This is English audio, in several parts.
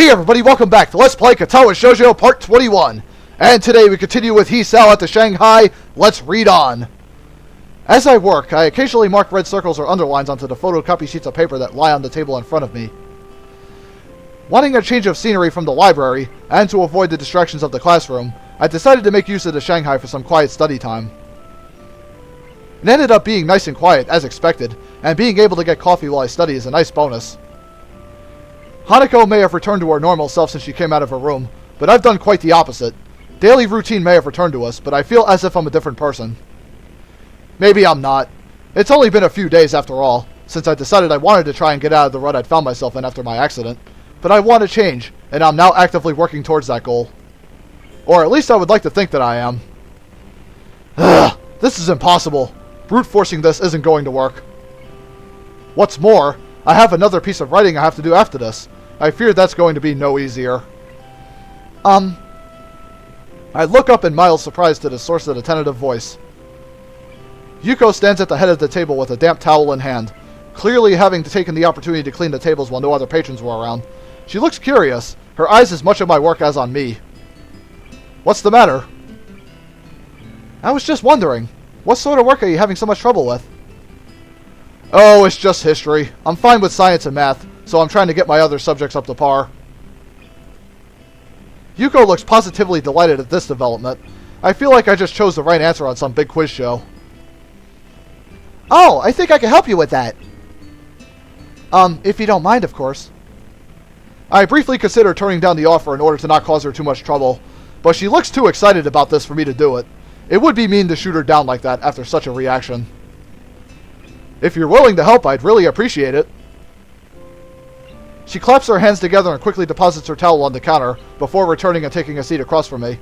Hey everybody, welcome back to Let's Play Katawa Shoujo Part 21. And today we continue with Hisao at the Shanghai. Let's read on. As I work, I occasionally mark red circles or underlines onto the photocopy sheets of paper that lie on the table in front of me. Wanting a change of scenery from the library, and to avoid the distractions of the classroom, I decided to make use of the Shanghai for some quiet study time. It ended up being nice and quiet, as expected, and being able to get coffee while I study is a nice bonus. Hanako may have returned to her normal self since she came out of her room, but I've done quite the opposite. Daily routine may have returned to us, but I feel as if I'm a different person. Maybe I'm not. It's only been a few days after all, since I decided I wanted to try and get out of the rut I'd found myself in after my accident. But I want to change, and I'm now actively working towards that goal. Or at least I would like to think that I am. Ugh, this is impossible. Brute forcing this isn't going to work. What's more, I have another piece of writing I have to do after this. I fear that's going to be no easier. I look up in mild surprise to the source of the tentative voice. Yuuko stands at the head of the table with a damp towel in hand, clearly having taken the opportunity to clean the tables while no other patrons were around. She looks curious, her eyes as much on my work as on me. What's the matter? I was just wondering, what sort of work are you having so much trouble with? Oh, it's just history. I'm fine with science and math, so I'm trying to get my other subjects up to par. Yuuko looks positively delighted at this development. I feel like I just chose the right answer on some big quiz show. Oh, I think I can help you with that. If you don't mind, of course. I briefly considered turning down the offer in order to not cause her too much trouble, but she looks too excited about this for me to do it. It would be mean to shoot her down like that after such a reaction. If you're willing to help, I'd really appreciate it. She claps her hands together and quickly deposits her towel on the counter before returning and taking a seat across from me.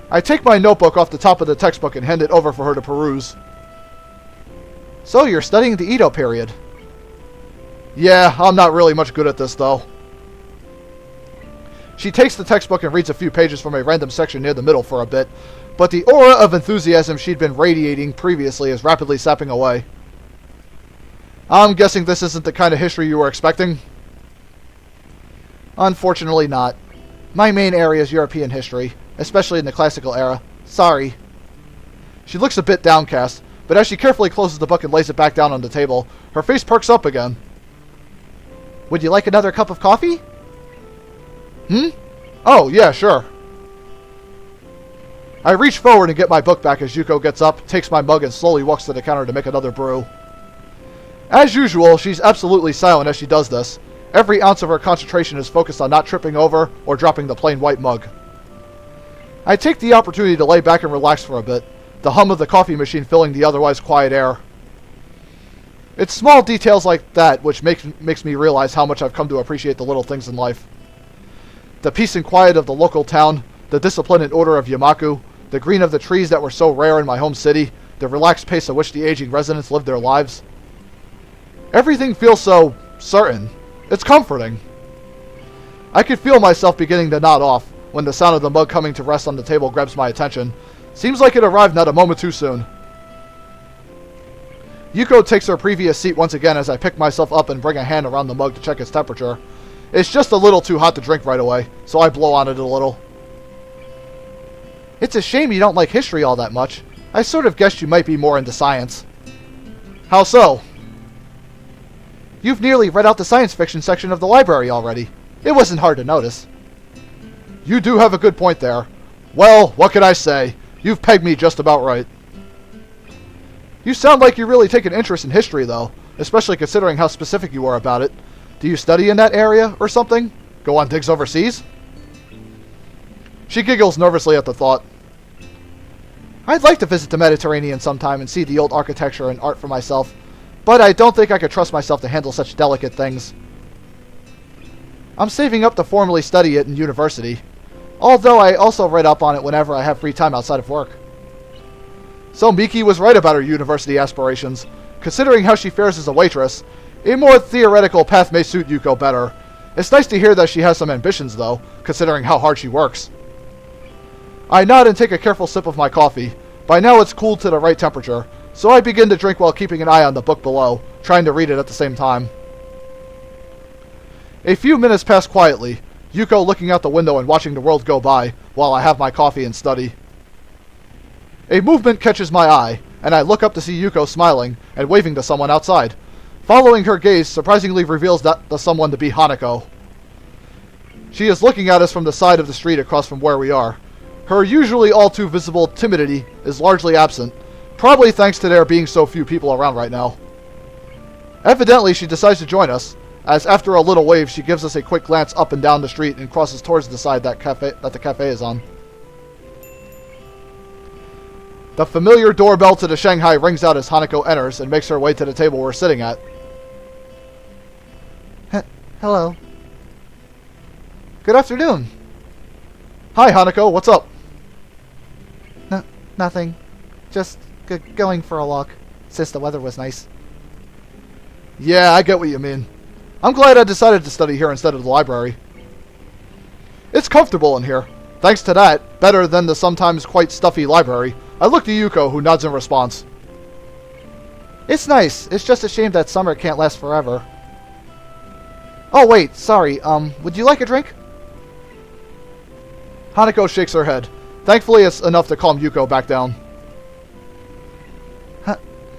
I take my notebook off the top of the textbook and hand it over for her to peruse. So you're studying the Edo period. Yeah, I'm not really much good at this though. She takes the textbook and reads a few pages from a random section near the middle for a bit, but the aura of enthusiasm she'd been radiating previously is rapidly sapping away. I'm guessing this isn't the kind of history you were expecting? Unfortunately not. My main area is European history, especially in the classical era. Sorry. She looks a bit downcast, but as she carefully closes the book and lays it back down on the table, her face perks up again. Would you like another cup of coffee? Oh, yeah, sure. I reach forward and get my book back as Yuuko gets up, takes my mug, and slowly walks to the counter to make another brew. As usual, she's absolutely silent as she does this. Every ounce of her concentration is focused on not tripping over or dropping the plain white mug. I take the opportunity to lay back and relax for a bit, the hum of the coffee machine filling the otherwise quiet air. It's small details like that which makes me realize how much I've come to appreciate the little things in life. The peace and quiet of the local town, the discipline and order of Iwanako, the green of the trees that were so rare in my home city, the relaxed pace at which the aging residents live their lives. Everything feels so certain. It's comforting. I could feel myself beginning to nod off when the sound of the mug coming to rest on the table grabs my attention. Seems like it arrived not a moment too soon. Yuuko takes her previous seat once again as I pick myself up and bring a hand around the mug to check its temperature. It's just a little too hot to drink right away, so I blow on it a little. It's a shame you don't like history all that much. I sort of guessed you might be more into science. How so? You've nearly read out the science fiction section of the library already. It wasn't hard to notice. You do have a good point there. Well, what can I say? You've pegged me just about right. You sound like you really take an interest in history, though, especially considering how specific you are about it. Do you study in that area or something? Go on digs overseas? She giggles nervously at the thought. I'd like to visit the Mediterranean sometime and see the old architecture and art for myself, but I don't think I could trust myself to handle such delicate things. I'm saving up to formally study it in university, although I also read up on it whenever I have free time outside of work. So Miki was right about her university aspirations. Considering how she fares as a waitress, a more theoretical path may suit Yuuko better. It's nice to hear that she has some ambitions, though, considering how hard she works. I nod and take a careful sip of my coffee. By now it's cooled to the right temperature, so I begin to drink while keeping an eye on the book below, trying to read it at the same time. A few minutes pass quietly, Yuuko looking out the window and watching the world go by, while I have my coffee and study. A movement catches my eye, and I look up to see Yuuko smiling and waving to someone outside. Following her gaze surprisingly reveals the someone to be Hanako. She is looking at us from the side of the street across from where we are. Her usually all too visible timidity is largely absent, probably thanks to there being so few people around right now. Evidently, she decides to join us, as after a little wave, she gives us a quick glance up and down the street and crosses towards the side that the cafe is on. The familiar doorbell to the Shanghai rings out as Hanako enters and makes her way to the table we're sitting at. Hello. Good afternoon. Hi, Hanako. What's up? Nothing. Just going for a walk, since the weather was nice. Yeah, I get what you mean. I'm glad I decided to study here instead of the library. It's comfortable in here. Thanks to that, better than the sometimes quite stuffy library. I look to Yuuko, who nods in response. It's nice. It's just a shame that summer can't last forever. Oh, wait. Sorry. Would you like a drink? Hanako shakes her head. Thankfully, it's enough to calm Yuuko back down.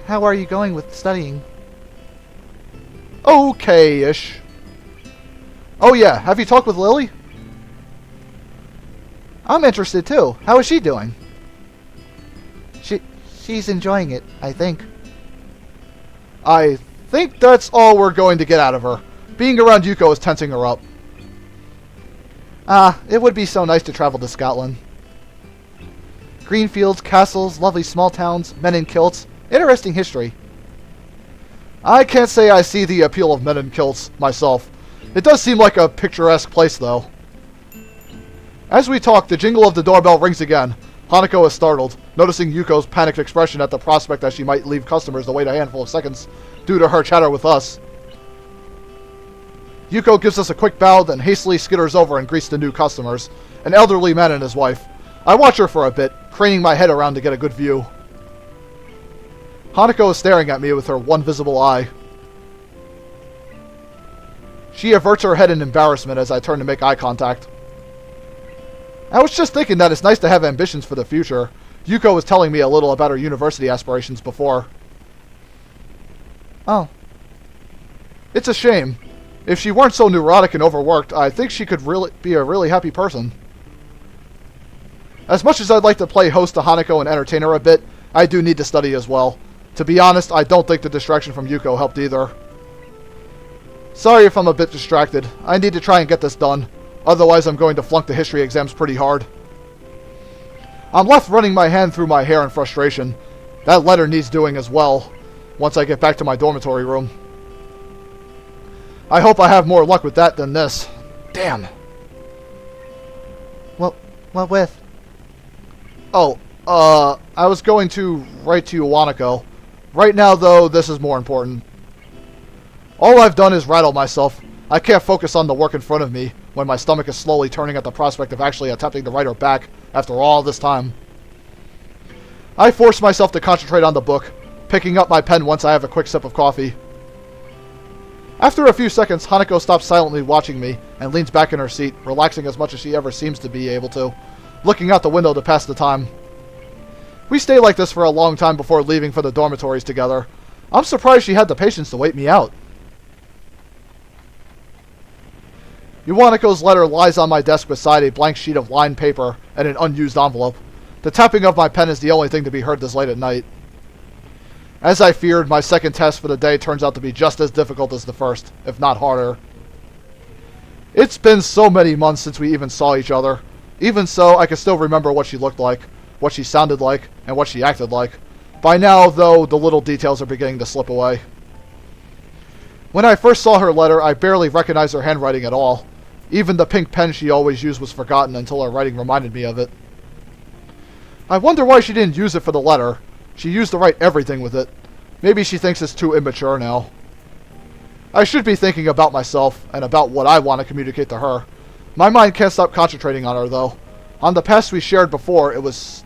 How are you going with studying? Okay-ish. Oh yeah, have you talked with Lily? I'm interested too. How is she doing? She's enjoying it, I think. I think that's all we're going to get out of her. Being around Yuuko is tensing her up. It would be so nice to travel to Scotland. Green fields, castles, lovely small towns, men in kilts. Interesting history. I can't say I see the appeal of men in kilts myself. It does seem like a picturesque place, though. As we talk, the jingle of the doorbell rings again. Hanako is startled, noticing Yuuko's panicked expression at the prospect that she might leave customers to wait a handful of seconds due to her chatter with us. Yuuko gives us a quick bow, then hastily skitters over and greets the new customers, an elderly man and his wife. I watch her for a bit, craning my head around to get a good view. Hanako is staring at me with her one visible eye. She averts her head in embarrassment as I turn to make eye contact. I was just thinking that it's nice to have ambitions for the future. Yuuko was telling me a little about her university aspirations before. Oh. It's a shame. If she weren't so neurotic and overworked, I think she could really be a really happy person. As much as I'd like to play host to Hanako and entertain her a bit, I do need to study as well. To be honest, I don't think the distraction from Yuuko helped either. Sorry if I'm a bit distracted. I need to try and get this done. Otherwise, I'm going to flunk the history exams pretty hard. I'm left running my hand through my hair in frustration. That letter needs doing as well, once I get back to my dormitory room. I hope I have more luck with that than this. Damn. What with? Oh, I was going to write to Iwanako. Right now, though, this is more important. All I've done is rattle myself. I can't focus on the work in front of me when my stomach is slowly turning at the prospect of actually attempting to write her back after all this time. I force myself to concentrate on the book, picking up my pen once I have a quick sip of coffee. After a few seconds, Hanako stops silently watching me and leans back in her seat, relaxing as much as she ever seems to be able to, looking out the window to pass the time. We stay like this for a long time before leaving for the dormitories together. I'm surprised she had the patience to wait me out. Iwanako's letter lies on my desk beside a blank sheet of lined paper and an unused envelope. The tapping of my pen is the only thing to be heard this late at night. As I feared, my second test for the day turns out to be just as difficult as the first, if not harder. It's been so many months since we even saw each other. Even so, I can still remember what she looked like, what she sounded like, and what she acted like. By now, though, the little details are beginning to slip away. When I first saw her letter, I barely recognized her handwriting at all. Even the pink pen she always used was forgotten until her writing reminded me of it. I wonder why she didn't use it for the letter. She used to write everything with it. Maybe she thinks it's too immature now. I should be thinking about myself and about what I want to communicate to her. My mind can't stop concentrating on her, though. On the past we shared before, it was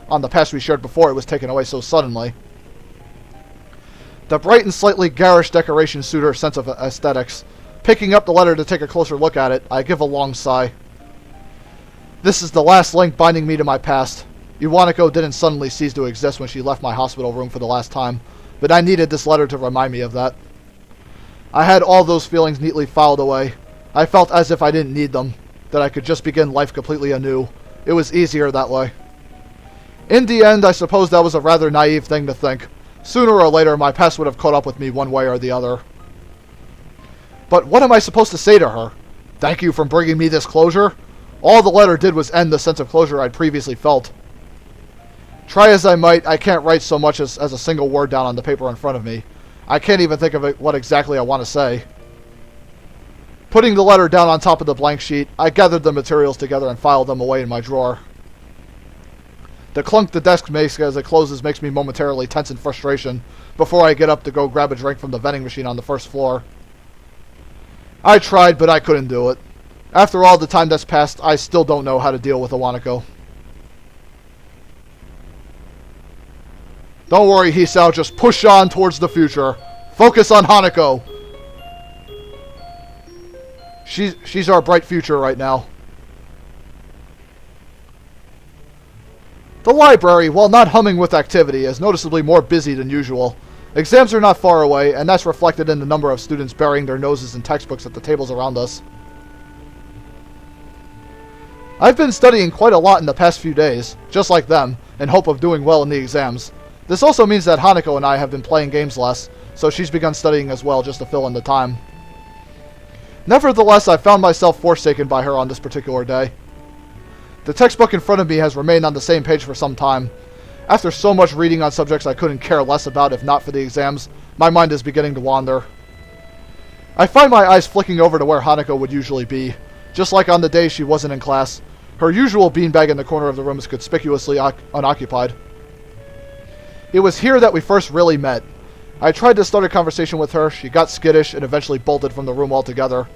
taken away so suddenly. The bright and slightly garish decoration suit her sense of aesthetics. Picking up the letter to take a closer look at it, I give a long sigh. This is the last link binding me to my past. Iwanako didn't suddenly cease to exist when she left my hospital room for the last time, but I needed this letter to remind me of that. I had all those feelings neatly filed away. I felt as if I didn't need them, that I could just begin life completely anew. It was easier that way. In the end, I suppose that was a rather naive thing to think. Sooner or later, my past would have caught up with me one way or the other. But what am I supposed to say to her? Thank you for bringing me this closure? All the letter did was end the sense of closure I'd previously felt. Try as I might, I can't write so much as a single word down on the paper in front of me. I can't even think of what exactly I want to say. Putting the letter down on top of the blank sheet, I gathered the materials together and filed them away in my drawer. The clunk the desk makes as it closes makes me momentarily tense in frustration before I get up to go grab a drink from the vending machine on the first floor. I tried, but I couldn't do it. After all the time that's passed, I still don't know how to deal with Iwanako. Don't worry, Hisao, just push on towards the future. Focus on Hanako. She's our bright future right now. The library, while not humming with activity, is noticeably more busy than usual. Exams are not far away, and that's reflected in the number of students burying their noses in textbooks at the tables around us. I've been studying quite a lot in the past few days, just like them, in hope of doing well in the exams. This also means that Hanako and I have been playing games less, so she's begun studying as well just to fill in the time. Nevertheless, I found myself forsaken by her on this particular day. The textbook in front of me has remained on the same page for some time. After so much reading on subjects I couldn't care less about if not for the exams, my mind is beginning to wander. I find my eyes flicking over to where Hanako would usually be. Just like on the day she wasn't in class, her usual beanbag in the corner of the room is conspicuously unoccupied. It was here that we first really met. I tried to start a conversation with her, she got skittish, and eventually bolted from the room altogether.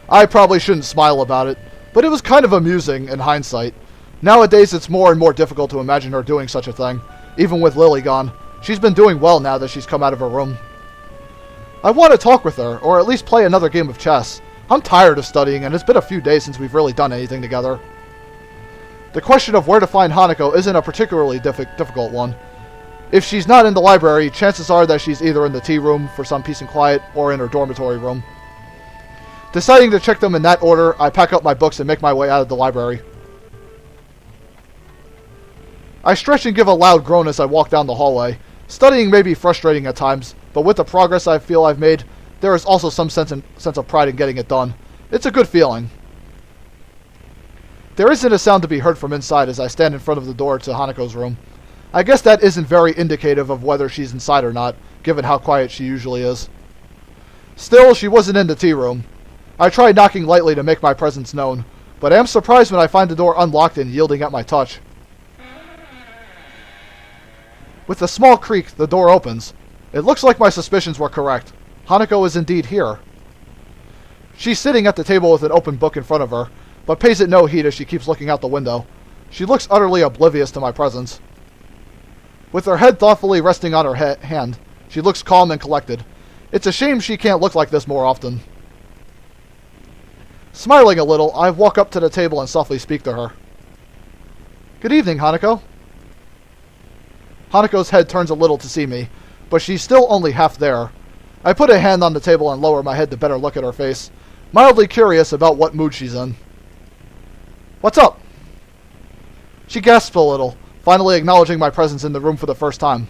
I probably shouldn't smile about it, but it was kind of amusing in hindsight. Nowadays, it's more and more difficult to imagine her doing such a thing, even with Lily gone. She's been doing well now that she's come out of her room. I want to talk with her, or at least play another game of chess. I'm tired of studying, and it's been a few days since we've really done anything together. The question of where to find Hanako isn't a particularly difficult one. If she's not in the library, chances are that she's either in the tea room for some peace and quiet, or in her dormitory room. Deciding to check them in that order, I pack up my books and make my way out of the library. I stretch and give a loud groan as I walk down the hallway. Studying may be frustrating at times, but with the progress I feel I've made, there is also some sense of pride in getting it done. It's a good feeling. There isn't a sound to be heard from inside as I stand in front of the door to Hanako's room. I guess that isn't very indicative of whether she's inside or not, given how quiet she usually is. Still, she wasn't in the tea room. I tried knocking lightly to make my presence known, but I am surprised when I find the door unlocked and yielding at my touch. With a small creak, the door opens. It looks like my suspicions were correct. Hanako is indeed here. She's sitting at the table with an open book in front of her, but pays it no heed as she keeps looking out the window. She looks utterly oblivious to my presence. With her head thoughtfully resting on her hand, she looks calm and collected. It's a shame she can't look like this more often. Smiling a little, I walk up to the table and softly speak to her. Good evening, Hanako. Hanako's head turns a little to see me, but she's still only half there. I put a hand on the table and lower my head to better look at her face, mildly curious about what mood she's in. What's up? She gasps a little, finally acknowledging my presence in the room for the first time.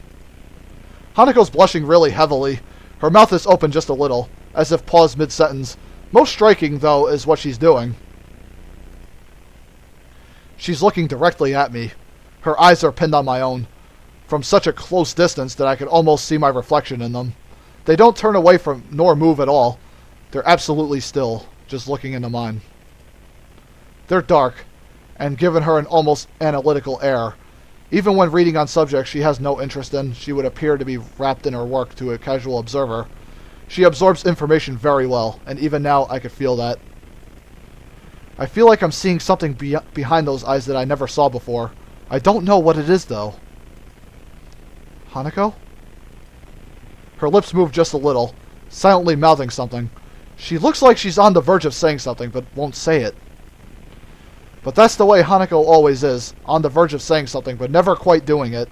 Hanako's blushing really heavily. Her mouth is open just a little, as if paused mid-sentence. Most striking, though, is what she's doing. She's looking directly at me. Her eyes are pinned on my own, from such a close distance that I can almost see my reflection in them. They don't turn away from nor move at all. They're absolutely still, just looking into mine. They're dark, and given her an almost analytical air. Even when reading on subjects she has no interest in, she would appear to be wrapped in her work to a casual observer. She absorbs information very well, and even now I could feel that. I feel like I'm seeing something behind those eyes that I never saw before. I don't know what it is, though. Hanako? Her lips move just a little, silently mouthing something. She looks like she's on the verge of saying something, but won't say it. But that's the way Hanako always is, on the verge of saying something, but never quite doing it.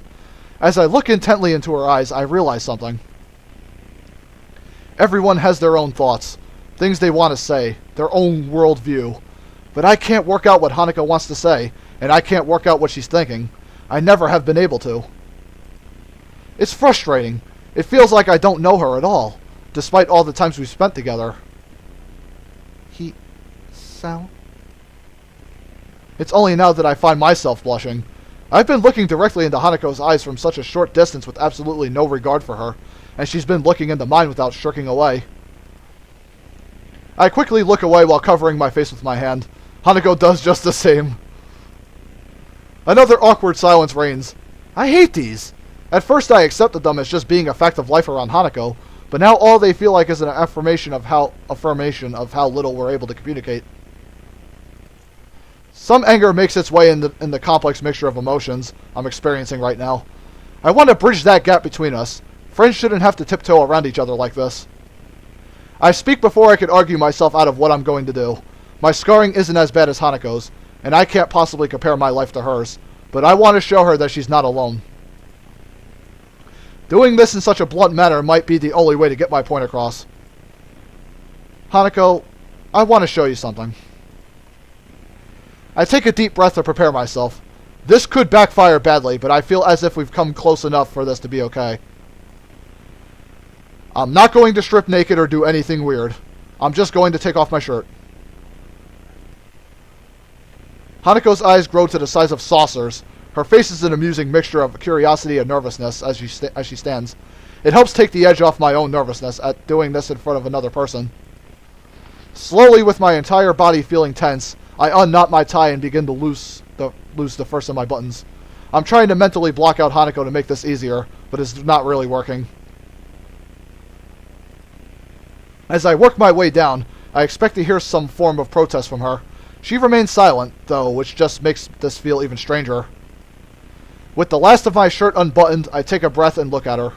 As I look intently into her eyes, I realize something. Everyone has their own thoughts, things they want to say, their own worldview. But I can't work out what Hanako wants to say, and I can't work out what she's thinking. I never have been able to. It's frustrating. It feels like I don't know her at all, despite all the times we've spent together. Hisao? It's only now that I find myself blushing. I've been looking directly into Hanako's eyes from such a short distance with absolutely no regard for her, and she's been looking into mine without shirking away. I quickly look away while covering my face with my hand. Hanako does just the same. Another awkward silence reigns. I hate these. At first I accepted them as just being a fact of life around Hanako, but now all they feel like is an affirmation of how little we're able to communicate. Some anger makes its way in the complex mixture of emotions I'm experiencing right now. I want to bridge that gap between us. Friends shouldn't have to tiptoe around each other like this. I speak before I can argue myself out of what I'm going to do. My scarring isn't as bad as Hanako's, and I can't possibly compare my life to hers, but I want to show her that she's not alone. Doing this in such a blunt manner might be the only way to get my point across. Hanako, I want to show you something. I take a deep breath to prepare myself. This could backfire badly, but I feel as if we've come close enough for this to be okay. I'm not going to strip naked or do anything weird. I'm just going to take off my shirt. Hanako's eyes grow to the size of saucers. Her face is an amusing mixture of curiosity and nervousness as she stands. It helps take the edge off my own nervousness at doing this in front of another person. Slowly, with my entire body feeling tense, I unknot my tie and begin to loose the first of my buttons. I'm trying to mentally block out Hanako to make this easier, but it's not really working. As I work my way down, I expect to hear some form of protest from her. She remains silent, though, which just makes this feel even stranger. With the last of my shirt unbuttoned, I take a breath and look at her.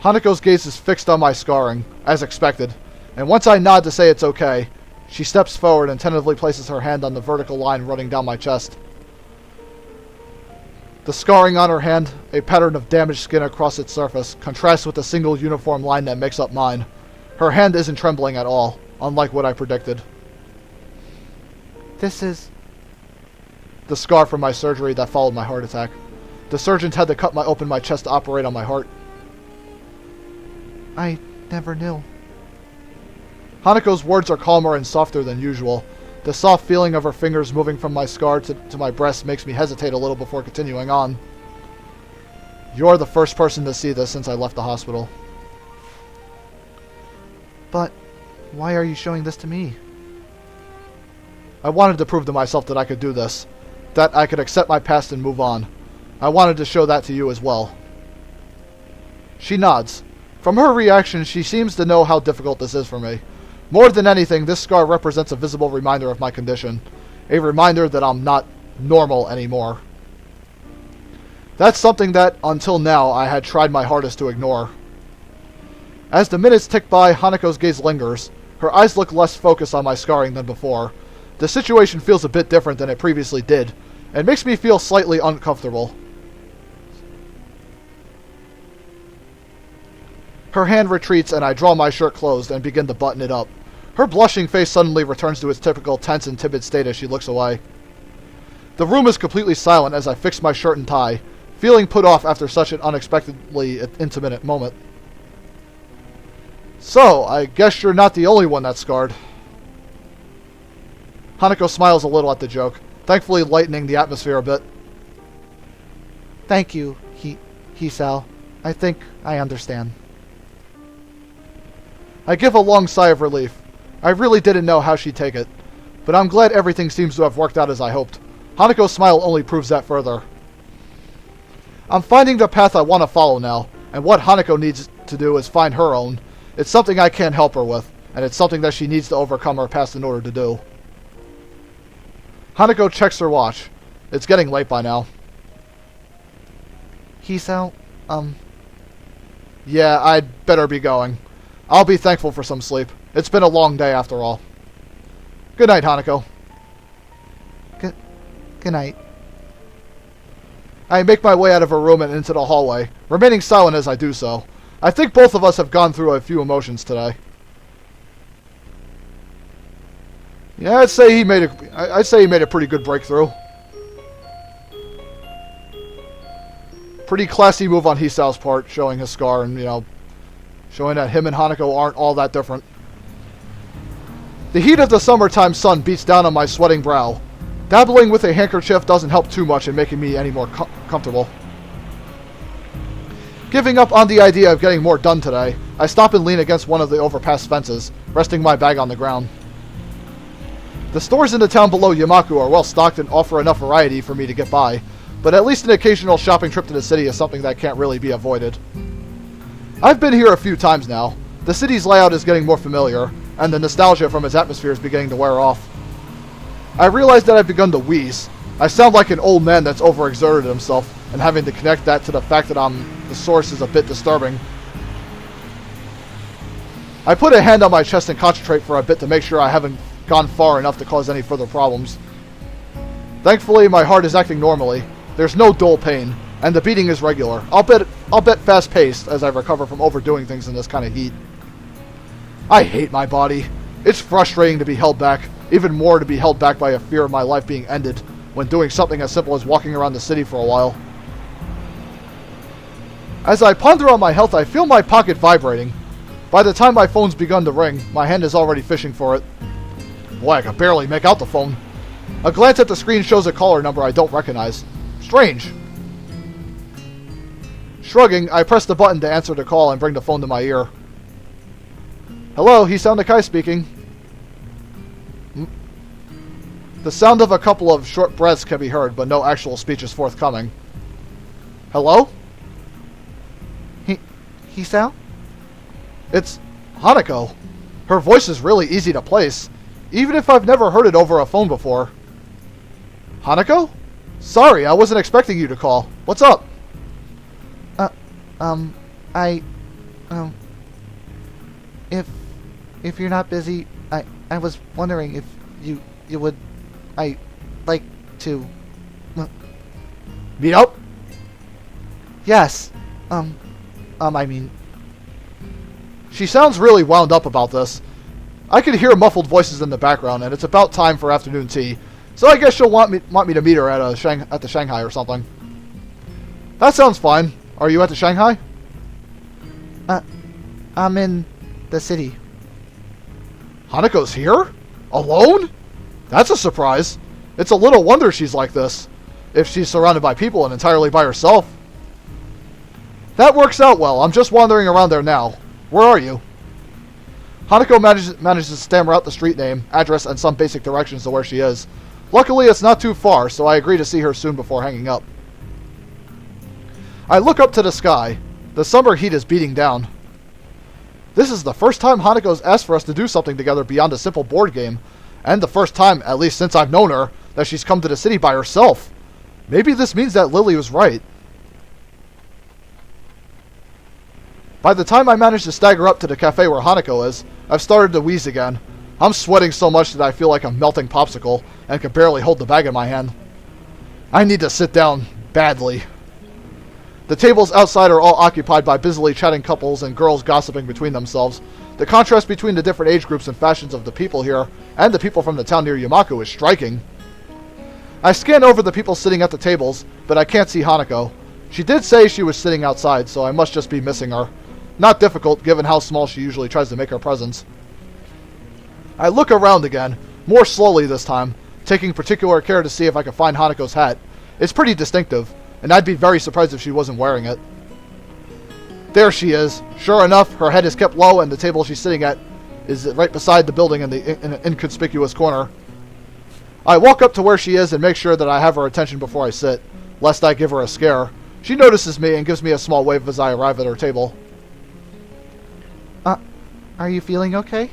Hanako's gaze is fixed on my scarring, as expected, and once I nod to say it's okay, she steps forward and tentatively places her hand on the vertical line running down my chest. The scarring on her hand, a pattern of damaged skin across its surface, contrasts with the single uniform line that makes up mine. Her hand isn't trembling at all, unlike what I predicted. This is the scar from my surgery that followed my heart attack. The surgeons had to cut open my chest to operate on my heart. I never knew. Hanako's words are calmer and softer than usual. The soft feeling of her fingers moving from my scar to my breast makes me hesitate a little before continuing on. You're the first person to see this since I left the hospital. But why are you showing this to me? I wanted to prove to myself that I could do this. That I could accept my past and move on. I wanted to show that to you as well. She nods. From her reaction, she seems to know how difficult this is for me. More than anything, this scar represents a visible reminder of my condition. A reminder that I'm not normal anymore. That's something that, until now, I had tried my hardest to ignore. As the minutes tick by, Hanako's gaze lingers. Her eyes look less focused on my scarring than before. The situation feels a bit different than it previously did, and makes me feel slightly uncomfortable. Her hand retreats and I draw my shirt closed and begin to button it up. Her blushing face suddenly returns to its typical tense and timid state as she looks away. The room is completely silent as I fix my shirt and tie, feeling put off after such an unexpectedly intimate moment. So, I guess you're not the only one that's scarred. Hanako smiles a little at the joke, thankfully lightening the atmosphere a bit. Thank you, Hisao. I think I understand. I give a long sigh of relief. I really didn't know how she'd take it, but I'm glad everything seems to have worked out as I hoped. Hanako's smile only proves that further. I'm finding the path I want to follow now, and what Hanako needs to do is find her own. It's something I can't help her with, and it's something that she needs to overcome her past in order to do. Hanako checks her watch. It's getting late by now. Hisao, Yeah, I'd better be going. I'll be thankful for some sleep. It's been a long day after all. Good night, Hanako. Good night. I make my way out of her room and into the hallway, remaining silent as I do so. I think both of us have gone through a few emotions today. Yeah, I'd say he made a pretty good breakthrough. Pretty classy move on Hisao's part, showing his scar and, showing that him and Hanako aren't all that different. The heat of the summertime sun beats down on my sweating brow. Dabbling with a handkerchief doesn't help too much in making me any more comfortable. Giving up on the idea of getting more done today, I stop and lean against one of the overpass fences, resting my bag on the ground. The stores in the town below Iwanako are well stocked and offer enough variety for me to get by, but at least an occasional shopping trip to the city is something that can't really be avoided. I've been here a few times now. The city's layout is getting more familiar, and the nostalgia from its atmosphere is beginning to wear off. I realize that I've begun to wheeze. I sound like an old man that's overexerted himself, and having to connect that to the fact that the source is a bit disturbing. I put a hand on my chest and concentrate for a bit to make sure I haven't gone far enough to cause any further problems. Thankfully, my heart is acting normally. There's no dull pain, and the beating is regular. I'll bet fast-paced as I recover from overdoing things in this kind of heat. I hate my body. It's frustrating to be held back, even more to be held back by a fear of my life being ended when doing something as simple as walking around the city for a while. As I ponder on my health, I feel my pocket vibrating. By the time my phone's begun to ring, my hand is already fishing for it. Boy, I can barely make out the phone. A glance at the screen shows a caller number I don't recognize. Strange. Shrugging, I press the button to answer the call and bring the phone to my ear. Hello, Hisao Nakai speaking. The sound of a couple of short breaths can be heard, but no actual speech is forthcoming. Hello? Hisao? It's Hanako. Her voice is really easy to place, even if I've never heard it over a phone before. Hanako? Sorry, I wasn't expecting you to call. What's up? If you're not busy, I was wondering if you would, like to... Meet up? Yes. I mean... She sounds really wound up about this. I could hear muffled voices in the background, and it's about time for afternoon tea, so I guess she'll want me to meet her at the Shanghai or something. That sounds fine. Are you at the Shanghai? I'm in the city. Hanako's here? Alone? That's a surprise. It's a little wonder she's like this, if she's surrounded by people and entirely by herself. That works out well. I'm just wandering around there now. Where are you? Hanako manages to stammer out the street name, address, and some basic directions to where she is. Luckily, it's not too far, so I agree to see her soon before hanging up. I look up to the sky. The summer heat is beating down. This is the first time Hanako's asked for us to do something together beyond a simple board game, and the first time, at least since I've known her, that she's come to the city by herself. Maybe this means that Lily was right. By the time I manage to stagger up to the cafe where Hanako is, I've started to wheeze again. I'm sweating so much that I feel like a melting popsicle, and can barely hold the bag in my hand. I need to sit down, badly. The tables outside are all occupied by busily chatting couples and girls gossiping between themselves. The contrast between the different age groups and fashions of the people here, and the people from the town near Iwanako, is striking. I scan over the people sitting at the tables, but I can't see Hanako. She did say she was sitting outside, so I must just be missing her. Not difficult, given how small she usually tries to make her presence. I look around again, more slowly this time, taking particular care to see if I can find Hanako's hat. It's pretty distinctive, and I'd be very surprised if she wasn't wearing it. There she is. Sure enough, her head is kept low, and the table she's sitting at is right beside the building in an inconspicuous corner. I walk up to where she is and make sure that I have her attention before I sit, lest I give her a scare. She notices me and gives me a small wave as I arrive at her table. Are you feeling okay?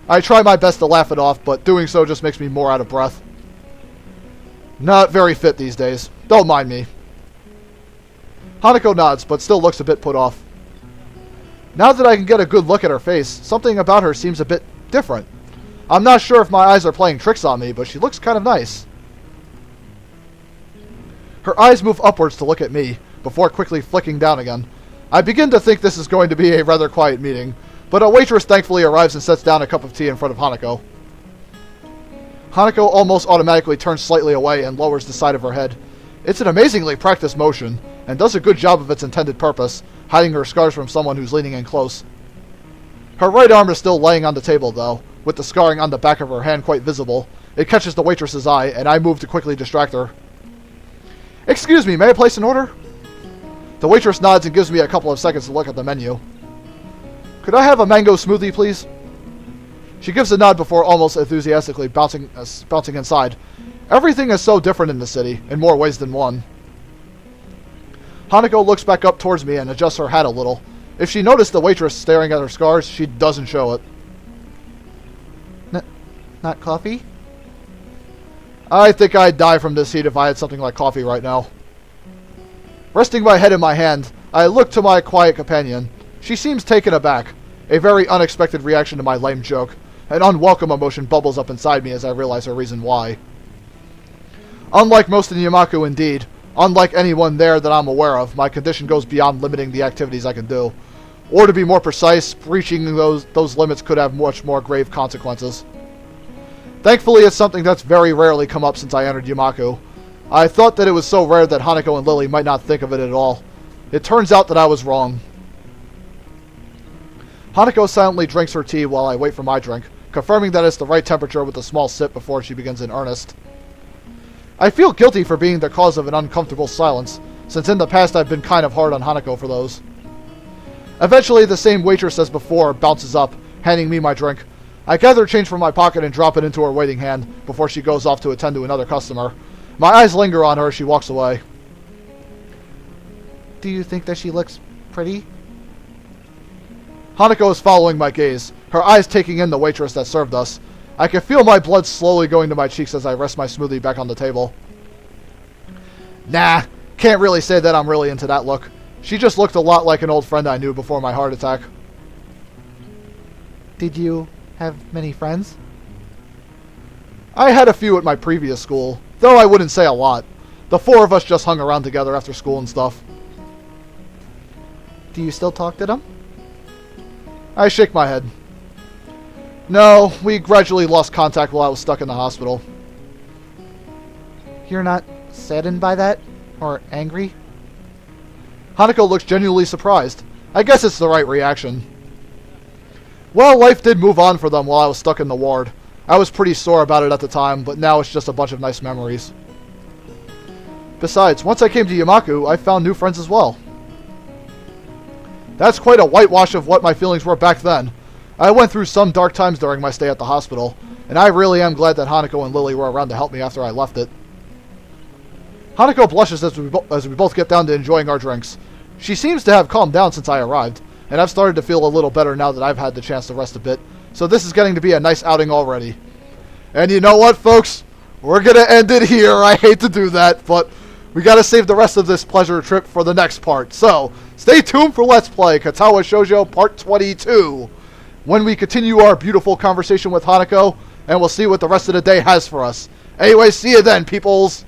I try my best to laugh it off, but doing so just makes me more out of breath. Not very fit these days. Don't mind me. Hanako nods, but still looks a bit put off. Now that I can get a good look at her face, something about her seems a bit different. I'm not sure if my eyes are playing tricks on me, but she looks kind of nice. Her eyes move upwards to look at me, before quickly flicking down again. I begin to think this is going to be a rather quiet meeting, but a waitress thankfully arrives and sets down a cup of tea in front of Hanako. Hanako almost automatically turns slightly away and lowers the side of her head. It's an amazingly practiced motion, and does a good job of its intended purpose, hiding her scars from someone who's leaning in close. Her right arm is still laying on the table, though, with the scarring on the back of her hand quite visible. It catches the waitress's eye, and I move to quickly distract her. "Excuse me, may I place an order?" The waitress nods and gives me a couple of seconds to look at the menu. "Could I have a mango smoothie, please?" She gives a nod before almost enthusiastically bouncing inside. Everything is so different in the city, in more ways than one. Hanako looks back up towards me and adjusts her hat a little. If she noticed the waitress staring at her scars, she doesn't show it. Not coffee? I think I'd die from this heat if I had something like coffee right now. Resting my head in my hand, I look to my quiet companion. She seems taken aback. A very unexpected reaction to my lame joke. An unwelcome emotion bubbles up inside me as I realize her reason why. Unlike most in Yuuko, indeed, unlike anyone there that I'm aware of, my condition goes beyond limiting the activities I can do. Or to be more precise, breaching those limits could have much more grave consequences. Thankfully, it's something that's very rarely come up since I entered Yuuko. I thought that it was so rare that Hanako and Lily might not think of it at all. It turns out that I was wrong. Hanako silently drinks her tea while I wait for my drink, confirming that it's the right temperature with a small sip before she begins in earnest. I feel guilty for being the cause of an uncomfortable silence, since in the past I've been kind of hard on Hanako for those. Eventually, the same waitress as before bounces up, handing me my drink. I gather change from my pocket and drop it into her waiting hand before she goes off to attend to another customer. My eyes linger on her as she walks away. Do you think that she looks pretty? Hanako is following my gaze, her eyes taking in the waitress that served us. I can feel my blood slowly going to my cheeks as I rest my smoothie back on the table. Nah, can't really say that I'm really into that look. She just looked a lot like an old friend I knew before my heart attack. Did you have many friends? I had a few at my previous school, though I wouldn't say a lot. The four of us just hung around together after school and stuff. Do you still talk to them? I shake my head. No, we gradually lost contact while I was stuck in the hospital. You're not saddened by that? Or angry? Hanako looks genuinely surprised. I guess it's the right reaction. Well, life did move on for them while I was stuck in the ward. I was pretty sore about it at the time, but now it's just a bunch of nice memories. Besides, once I came to Yuuko, I found new friends as well. That's quite a whitewash of what my feelings were back then. I went through some dark times during my stay at the hospital, and I really am glad that Hanako and Lily were around to help me after I left it. Hanako blushes as we both get down to enjoying our drinks. She seems to have calmed down since I arrived, and I've started to feel a little better now that I've had the chance to rest a bit, so this is getting to be a nice outing already. And you know what, folks? We're gonna end it here. I hate to do that, but we gotta save the rest of this pleasure trip for the next part. So, stay tuned for Let's Play Katawa Shoujo Part 22, when we continue our beautiful conversation with Hanako, and we'll see what the rest of the day has for us. Anyway, see you then, peoples!